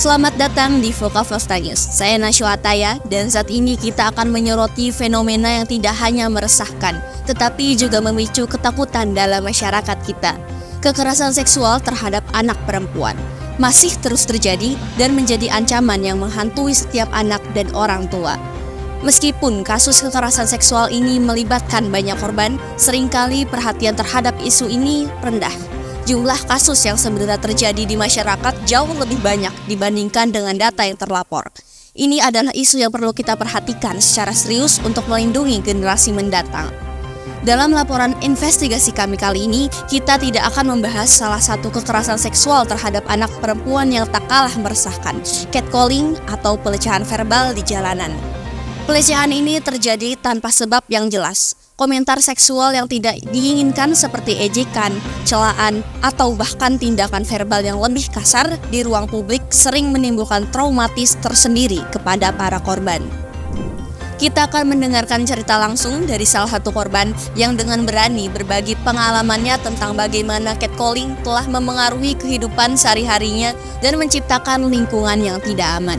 Selamat datang di Vokavosta News. Saya Nashwa Ataya dan saat ini kita akan menyoroti fenomena yang tidak hanya meresahkan, tetapi juga memicu ketakutan dalam masyarakat kita. Kekerasan seksual terhadap anak perempuan masih terus terjadi dan menjadi ancaman yang menghantui setiap anak dan orang tua. Meskipun kasus kekerasan seksual ini melibatkan banyak korban, seringkali perhatian terhadap isu ini rendah. Jumlah kasus yang sebenarnya terjadi di masyarakat jauh lebih banyak dibandingkan dengan data yang terlapor. Ini adalah isu yang perlu kita perhatikan secara serius untuk melindungi generasi mendatang. Dalam laporan investigasi kami kali ini, kita tidak akan membahas salah satu kekerasan seksual terhadap anak perempuan yang tak kalah meresahkan, catcalling atau pelecehan verbal di jalanan. Pelecehan ini terjadi tanpa sebab yang jelas. Komentar seksual yang tidak diinginkan seperti ejekan, celaan, atau bahkan tindakan verbal yang lebih kasar di ruang publik sering menimbulkan traumatis tersendiri kepada para korban. Kita akan mendengarkan cerita langsung dari salah satu korban yang dengan berani berbagi pengalamannya tentang bagaimana catcalling telah memengaruhi kehidupan sehari-harinya dan menciptakan lingkungan yang tidak aman.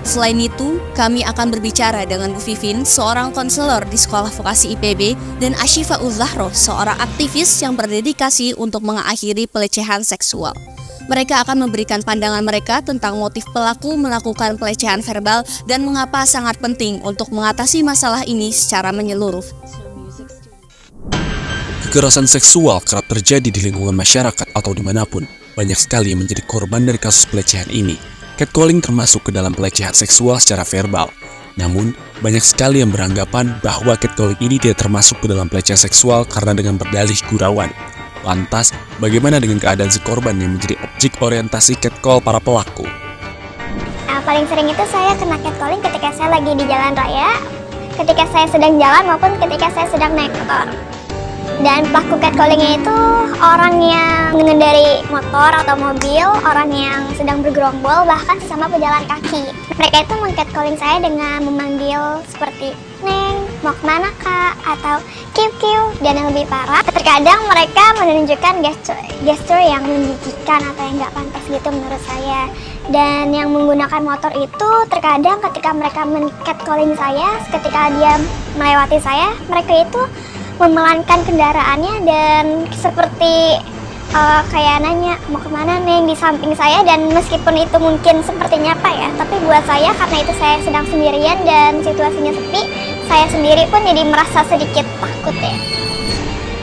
Selain itu, kami akan berbicara dengan Bu Vivin, seorang konselor di Sekolah Vokasi IPB, dan Ashifa Uzahro, seorang aktivis yang berdedikasi untuk mengakhiri pelecehan seksual. Mereka akan memberikan pandangan mereka tentang motif pelaku melakukan pelecehan verbal dan mengapa sangat penting untuk mengatasi masalah ini secara menyeluruh. Kekerasan seksual kerap terjadi di lingkungan masyarakat atau dimanapun. Banyak sekali yang menjadi korban dari kasus pelecehan ini. Catcalling termasuk ke dalam pelecehan seksual secara verbal. Namun, banyak sekali yang beranggapan bahwa catcalling ini tidak termasuk ke dalam pelecehan seksual karena dengan berdalih gurauan. Lantas, bagaimana dengan keadaan si korban yang menjadi objek orientasi catcall para pelaku? Paling sering itu saya kena catcalling ketika saya lagi di jalan raya, ketika saya sedang jalan maupun ketika saya sedang naik motor. Dan pelaku catcallingnya itu orang yang mengendari motor atau mobil, orang yang sedang bergerombol, bahkan sesama pejalan kaki. Mereka itu meng-catcalling saya dengan memanggil seperti Neng, mau kemana kak? Atau Kiu, dan yang lebih parah, terkadang mereka menunjukkan gestur yang menjijikan atau yang nggak pantas gitu menurut saya. Dan yang menggunakan motor itu terkadang ketika mereka men-catcalling saya, ketika dia melewati saya, mereka itu memelankan kendaraannya dan seperti kayak nanya mau kemana Neng di samping saya, dan meskipun itu mungkin sepertinya apa ya, tapi buat saya karena itu saya sedang sendirian dan situasinya sepi, saya sendiri pun jadi merasa sedikit takut ya.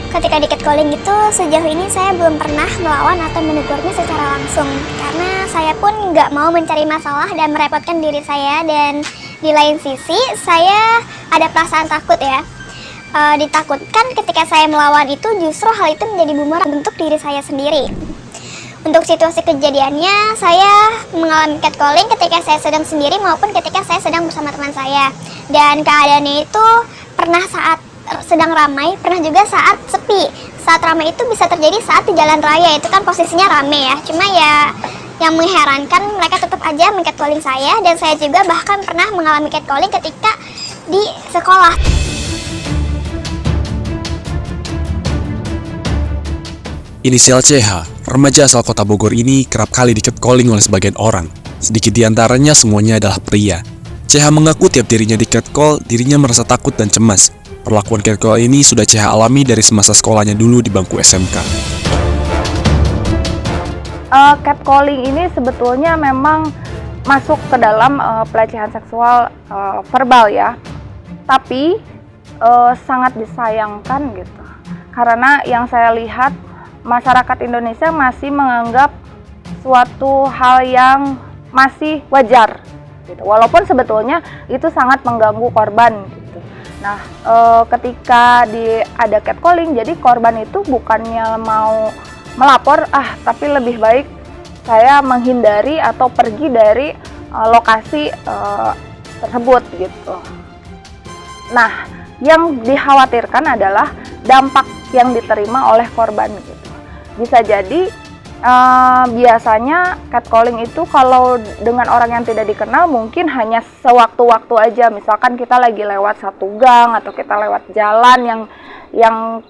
Ketika di catcalling itu sejauh ini saya belum pernah melawan atau menegurnya secara langsung karena saya pun nggak mau mencari masalah dan merepotkan diri saya, dan di lain sisi saya ada perasaan takut ya. Ditakutkan ketika saya melawan itu justru hal itu menjadi bumerang untuk diri saya sendiri. Untuk situasi kejadiannya, saya mengalami catcalling ketika saya sedang sendiri maupun ketika saya sedang bersama teman saya. Dan keadaannya itu pernah saat sedang ramai, pernah juga saat sepi. Saat ramai itu bisa terjadi saat di jalan raya, itu kan posisinya ramai ya. Cuma ya yang mengherankan mereka tetap aja meng-catcalling saya, dan saya juga bahkan pernah mengalami catcalling ketika di sekolah. Inisial CH, remaja asal kota Bogor ini kerap kali di-catcalling oleh sebagian orang. Sedikit diantaranya semuanya adalah pria. CH mengaku tiap dirinya di-catcall, dirinya merasa takut dan cemas. Perlakuan catcall ini sudah CH alami dari semasa sekolahnya dulu di bangku SMK. Catcalling ini sebetulnya memang masuk ke dalam pelecehan seksual verbal ya. Tapi sangat disayangkan gitu. Karena yang saya lihat masyarakat Indonesia masih menganggap suatu hal yang masih wajar gitu. Walaupun sebetulnya itu sangat mengganggu korban gitu. Nah, ketika ada catcalling, jadi korban itu bukannya mau melapor, tapi lebih baik saya menghindari atau pergi dari lokasi tersebut gitu. Nah, yang dikhawatirkan adalah dampak yang diterima oleh korban gitu. Bisa jadi biasanya catcalling itu kalau dengan orang yang tidak dikenal mungkin hanya sewaktu-waktu aja. Misalkan kita lagi lewat satu gang atau kita lewat jalan yang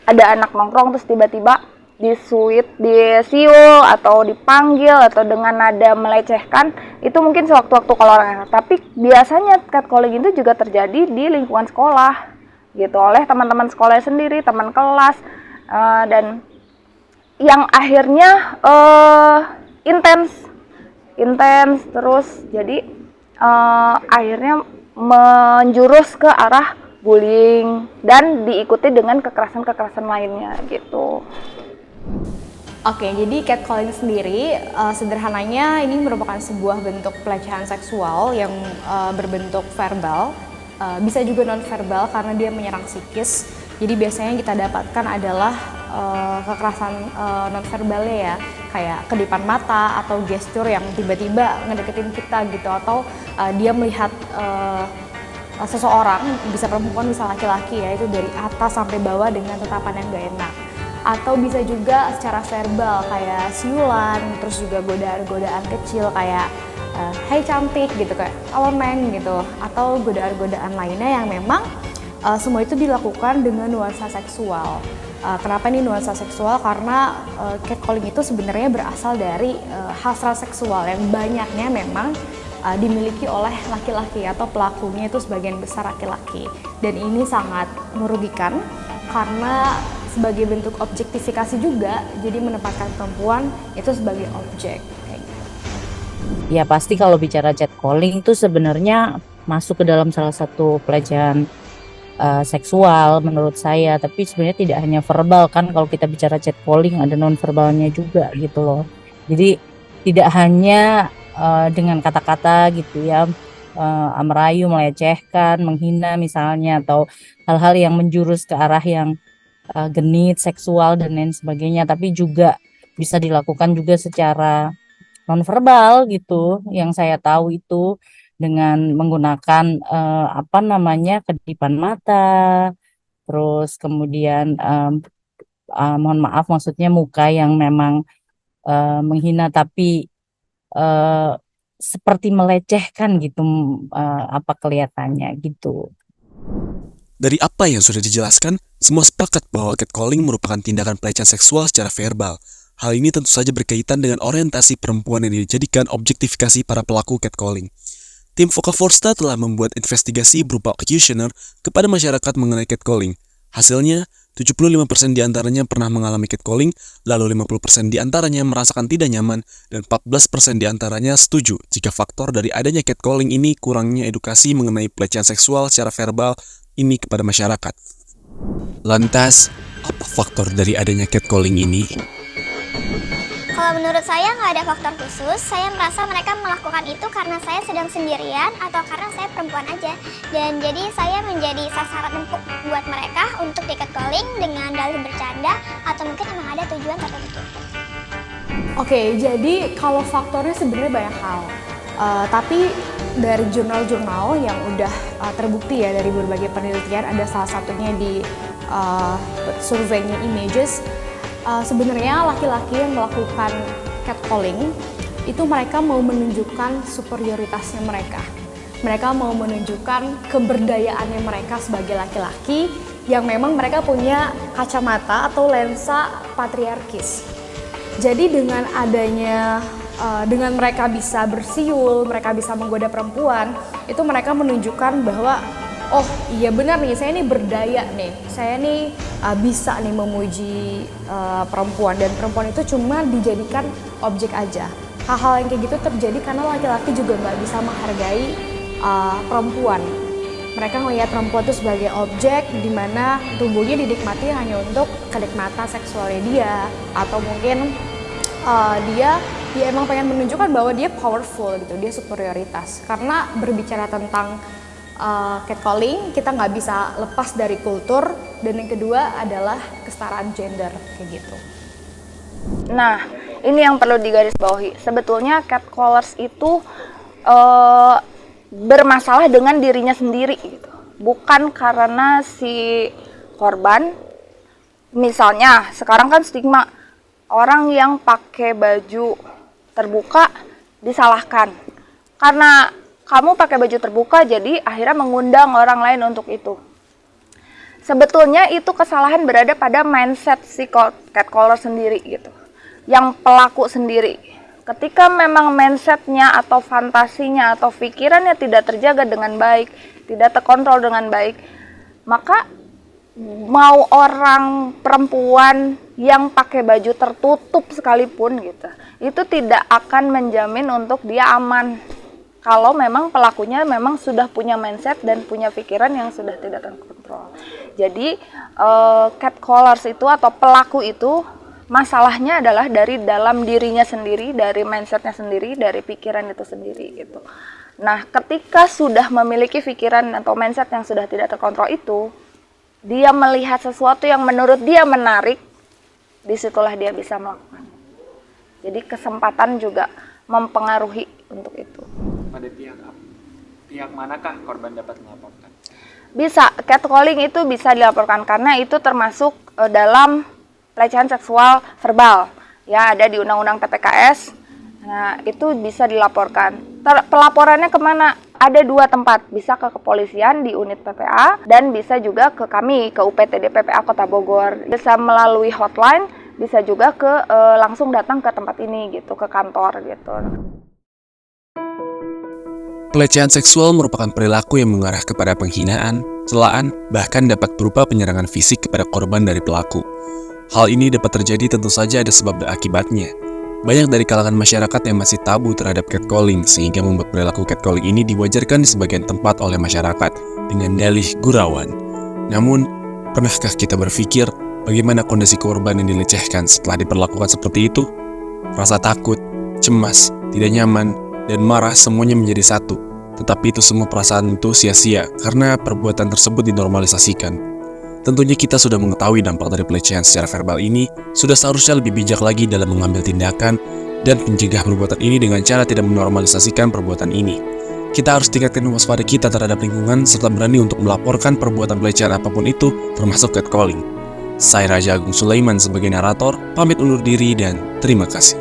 ada anak nongkrong terus tiba-tiba disiul atau dipanggil atau dengan nada melecehkan, itu mungkin sewaktu-waktu kalau orang. Tapi biasanya catcalling itu juga terjadi di lingkungan sekolah gitu, oleh teman-teman sekolah sendiri, teman kelas, dan yang akhirnya intens terus, jadi akhirnya menjurus ke arah bullying dan diikuti dengan kekerasan-kekerasan lainnya gitu. Oke, jadi catcalling sendiri sederhananya ini merupakan sebuah bentuk pelecehan seksual yang berbentuk verbal, bisa juga non-verbal karena dia menyerang psikis. Jadi biasanya yang kita dapatkan adalah kekerasan non-verbalnya ya, kayak kedipan mata atau gestur yang tiba-tiba ngedeketin kita gitu, atau dia melihat seseorang, bisa perempuan bisa laki-laki ya, itu dari atas sampai bawah dengan tatapan yang gak enak. Atau bisa juga secara verbal kayak siulan, terus juga godaan-godaan kecil kayak hey cantik gitu, kayak halo neng gitu, atau godaan-godaan lainnya yang memang semua itu dilakukan dengan nuansa seksual. Kenapa ini nuansa seksual? Karena catcalling itu sebenarnya berasal dari hasrat seksual yang banyaknya memang dimiliki oleh laki-laki atau pelakunya itu sebagian besar laki-laki. Dan ini sangat merugikan karena sebagai bentuk objektifikasi juga, jadi menempatkan perempuan itu sebagai objek. Ya pasti kalau bicara catcalling itu sebenarnya masuk ke dalam salah satu pelecehan seksual menurut saya, tapi sebenarnya tidak hanya verbal kan, kalau kita bicara catcalling ada non verbalnya juga gitu loh. Jadi tidak hanya dengan kata-kata gitu ya, merayu, melecehkan, menghina misalnya, atau hal-hal yang menjurus ke arah yang genit, seksual dan lain sebagainya, tapi juga bisa dilakukan juga secara nonverbal gitu. Yang saya tahu itu dengan menggunakan kedipan mata, terus kemudian mohon maaf maksudnya muka yang memang menghina tapi seperti melecehkan gitu, apa kelihatannya gitu. Dari apa yang sudah dijelaskan, semua sepakat bahwa catcalling merupakan tindakan pelecehan seksual secara verbal. Hal ini tentu saja berkaitan dengan orientasi perempuan yang dijadikan objektifikasi para pelaku catcalling. Tim Foka Forsta telah membuat investigasi berupa questionnaire kepada masyarakat mengenai catcalling. Hasilnya, 75% diantaranya pernah mengalami catcalling, lalu 50% diantaranya merasakan tidak nyaman, dan 14% diantaranya setuju jika faktor dari adanya catcalling ini kurangnya edukasi mengenai pelecehan seksual secara verbal ini kepada masyarakat. Lantas, apa faktor dari adanya catcalling ini? Kalau menurut saya nggak ada faktor khusus, saya merasa mereka melakukan itu karena saya sedang sendirian atau karena saya perempuan aja. Dan jadi saya menjadi sasaran empuk buat mereka untuk di catcalling dengan dalih bercanda atau mungkin emang ada tujuan tertentu. Oke, jadi kalau faktornya sebenarnya banyak hal. Tapi dari jurnal-jurnal yang udah terbukti ya dari berbagai penelitian, ada salah satunya di surveinya Images. Sebenarnya laki-laki yang melakukan catcalling itu mereka mau menunjukkan superioritasnya mereka. Mereka mau menunjukkan keberdayaannya mereka sebagai laki-laki yang memang mereka punya kacamata atau lensa patriarkis. Jadi dengan adanya dengan mereka bisa bersiul, mereka bisa menggoda perempuan, itu mereka menunjukkan bahwa oh iya benar nih, saya nih berdaya nih, saya nih bisa nih memuji perempuan, dan perempuan itu cuma dijadikan objek aja. Hal-hal yang kayak gitu terjadi karena laki-laki juga nggak bisa menghargai perempuan. Mereka melihat perempuan itu sebagai objek di mana tubuhnya dinikmati hanya untuk kenikmatan seksualnya dia, atau mungkin dia emang pengen menunjukkan bahwa dia powerful gitu, dia superioritas. Karena berbicara tentang catcalling, kita nggak bisa lepas dari kultur, dan yang kedua adalah kesetaraan gender kayak gitu. Nah, ini yang perlu digarisbawahi. Sebetulnya catcallers itu bermasalah dengan dirinya sendiri gitu. Bukan karena si korban. Misalnya, sekarang kan stigma orang yang pakai baju terbuka disalahkan. Karena kamu pakai baju terbuka, jadi akhirnya mengundang orang lain untuk itu. Sebetulnya itu kesalahan berada pada mindset si catcaller sendiri gitu, yang pelaku sendiri. Ketika memang mindsetnya atau fantasinya atau pikirannya tidak terjaga dengan baik, tidak terkontrol dengan baik, maka mau orang perempuan yang pakai baju tertutup sekalipun gitu, itu tidak akan menjamin untuk dia aman. Kalau memang pelakunya memang sudah punya mindset dan punya pikiran yang sudah tidak terkontrol. Jadi catcallers itu atau pelaku itu masalahnya adalah dari dalam dirinya sendiri, dari mindsetnya sendiri, dari pikiran itu sendiri gitu. Nah, ketika sudah memiliki pikiran atau mindset yang sudah tidak terkontrol itu, dia melihat sesuatu yang menurut dia menarik, disitulah dia bisa melakukan. Jadi kesempatan juga mempengaruhi untuk itu. Pada pihak manakah korban dapat melaporkan? Bisa, catcalling itu bisa dilaporkan karena itu termasuk dalam pelecehan seksual verbal. Ya, ada di Undang-Undang TPKS. Nah, itu bisa dilaporkan. Pelaporannya kemana? Ada 2 tempat, bisa ke kepolisian di unit PPA dan bisa juga ke kami, ke UPTD PPA Kota Bogor. Bisa melalui hotline, bisa juga ke langsung datang ke tempat ini gitu, ke kantor gitu. Pelecehan seksual merupakan perilaku yang mengarah kepada penghinaan, celaan, bahkan dapat berupa penyerangan fisik kepada korban dari pelaku. Hal ini dapat terjadi tentu saja ada sebab dan akibatnya. Banyak dari kalangan masyarakat yang masih tabu terhadap catcalling sehingga membuat perilaku catcalling ini diwajarkan di sebagian tempat oleh masyarakat dengan dalih gurauan. Namun, pernahkah kita berpikir bagaimana kondisi korban yang dilecehkan setelah diperlakukan seperti itu? Rasa takut, cemas, tidak nyaman, dan marah semuanya menjadi satu. Tetapi itu semua perasaan itu sia-sia karena perbuatan tersebut dinormalisasikan. Tentunya kita sudah mengetahui dampak dari pelecehan secara verbal ini, sudah seharusnya lebih bijak lagi dalam mengambil tindakan dan mencegah perbuatan ini dengan cara tidak menormalisasikan perbuatan ini. Kita harus tingkatkan waspada kita terhadap lingkungan serta berani untuk melaporkan perbuatan pelecehan apapun itu, termasuk catcalling. Saya Raja Agung Sulaiman sebagai narator, pamit undur diri dan terima kasih.